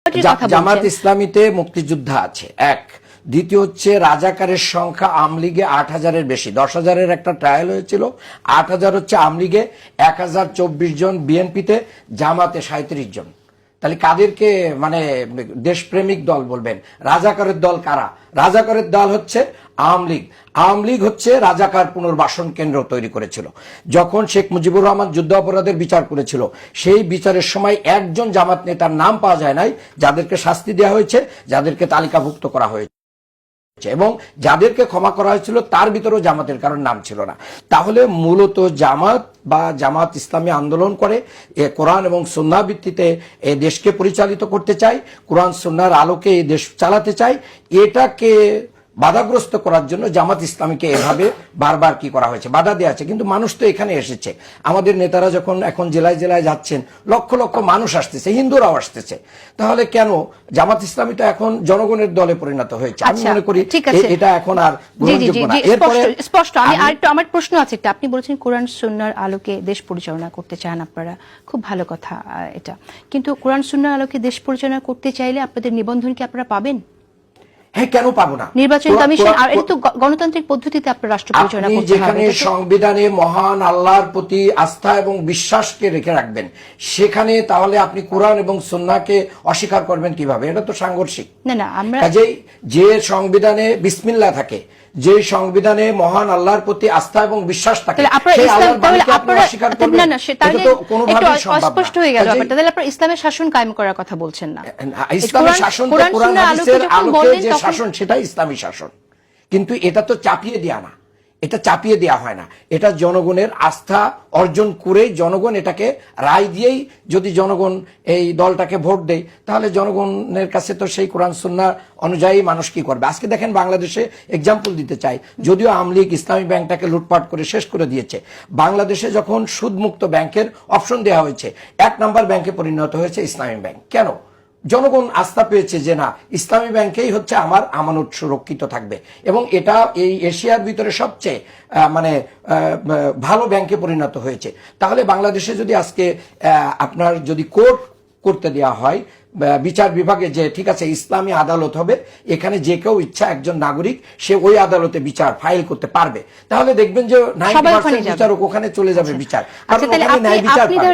জামাত ইসলামীতে মুক্তিযোদ্ধা আছে এক, দ্বিতীয় হচ্ছে রাজাকারের সংখ্যা আওয়ামী লীগে ৮,০০০-এর বেশি, ১০,০০০-এর একটা ট্রায়াল হয়েছিল, ৮,০০০ হচ্ছে আওয়ামী লীগে, ১,০২৪ জন বিএনপিতে, জামাতে ৩৭ জন। তাহলে কাদেরকে মানে দেশপ্রেমিক দল বলবেন? রাজাকারের দল কারা? রাজাকারের দল হচ্ছে আওয়ামী লীগ। আওয়ামী লীগ হচ্ছে রাজাকার পুনর্বাসন কেন্দ্র তৈরি করেছিল। যখন শেখ মুজিবুর রহমান যুদ্ধ অপরাধের বিচার করেছিল, সেই বিচারের সময় একজন জামাত নেতার নাম পাওয়া যায় নাই যাদেরকে শাস্তি দেওয়া হয়েছে, যাদেরকে তালিকাভুক্ত করা হয়েছে, এবং যাদেরকে ক্ষমা করা হয়েছিল তার ভিতরেও জামাতের কারণ নাম ছিল না। তাহলে মূলত জামাত বা জামাত ইসলামী আন্দোলন করে কোরআন এবং সুন্নাহ ভিত্তিতে এই দেশকে পরিচালিত করতে চায়, কোরআন সুন্নাহর আলোকে এই দেশ চালাতে চায়। এটাকে বাধাগ্রস্ত করার জন্য জামাত ইসলামীকে এভাবে বারবার কি করা হয়েছে, বাধা দেওয়া আছে। কিন্তু মানুষ তো এখানে এসেছে, আমাদের নেতারা যখন এখন জেলায় জেলায় যাচ্ছেন, লক্ষ লক্ষ মানুষ আসতেছে, হিন্দুরাও আসতেছে, তাহলে কেন? জামাত ইসলামী তো এখন জনগণের দলে পরিণত হয়েছে। আমি মনে করি এটা এখন আর গ্রহণযোগ্য না। এরপরে স্পষ্ট আমি আরেকটু আমার প্রশ্ন আছে একটা, আপনি বলেছেন কোরআন সুন্নাহর আলোকে দেশ পরিচালনা করতে চান আপনারা, খুব ভালো কথা এটা, কিন্তু কোরআন সুন্নাহর আলোকে দেশ পরিচালনা করতে চাইলে আপনাদের নিবন্ধন কি আপনারা পাবেন? হ্যাঁ, কেন পাবো না? নির্বাচন কমিশন আর এটা তো গণতান্ত্রিক পদ্ধতিতে আপনারা রাষ্ট্র পরিচালনা করতে হবে। যেখানে সংবিধানে মহান আল্লাহর প্রতি আস্থা এবং বিশ্বাসকে রেখে রাখবেন, সেখানে তাহলে আপনি কোরআন এবং সুন্নাহকে অস্বীকার করবেন কিভাবে? এটা তো সাংঘর্ষিক। না না, আমরা কাজেই যে সংবিধানে বিসমিল্লাহ থাকে, যে সংবিধানে মহান আল্লাহর প্রতি আস্থা এবং বিশ্বাস থাকে, সেই আল্লাহর বাণীকে আপনি অস্বীকার করবেন, না না, সেটা তো কোনোভাবেই সম্ভব না। স্পষ্ট হয়ে গেল ব্যাপারটা। তাহলে আপনারা ইসলামের শাসন কায়েম করার কথা বলছেন না? ইসলামের শাসন তো কোরআন হাদিসের আলোকে যে শাসন, সেটাই ইসলামী শাসন। কিন্তু এটা তো চাপিয়ে দেয়া না, এটা চাপিয়ে দেয়া হয় না, এটা জনগণের আস্থা অর্জন করে জনগণ এটাকে রায় দিয়েই যদি জনগণ এই দলটাকে ভোট দেয়, তাহলে জনগণের কাছে তো সেই কোরআন সুন্নাহ অনুযায়ী মানুষ কি করবে। আজকে দেখেন বাংলাদেশে এক্সাম্পল দিতে চাই, যদিও আওয়ামী লীগ ইসলামী ব্যাংকটাকে লুটপাট করে শেষ করে দিয়েছে, বাংলাদেশে যখন সুদমুক্ত ব্যাংকের অপশন দেওয়া হয়েছে, ১ নম্বর ব্যাংকে পরিণত হয়েছে ইসলামী ব্যাংক। কেন? জনগণ আস্থা পেয়েছে যে না, ইসলামী ব্যাংকেই হচ্ছে আমার আমানত সুরক্ষিত থাকবে, এবং এটা এই এশিয়ার ভিতরে সবচেয়ে মানে ভালো ব্যাংকে পরিণত হয়েছে। তাহলে বাংলাদেশে যদি আজকে আপনার যদি কোর্ট করতে দেওয়া হয় বিচার বিভাগে, যে ঠিক আছে ইসলামী আদালত হবে, এখানে যে কেউ ইচ্ছা একজন নাগরিক সে ওই আদালতে বিচার ফাইল করতে পারবে, তাহলে দেখবেন যে 90% বিচারক ওখানে চলে যাবে বিচার, কারণ ওখানে ন্যায় বিচার পাবে।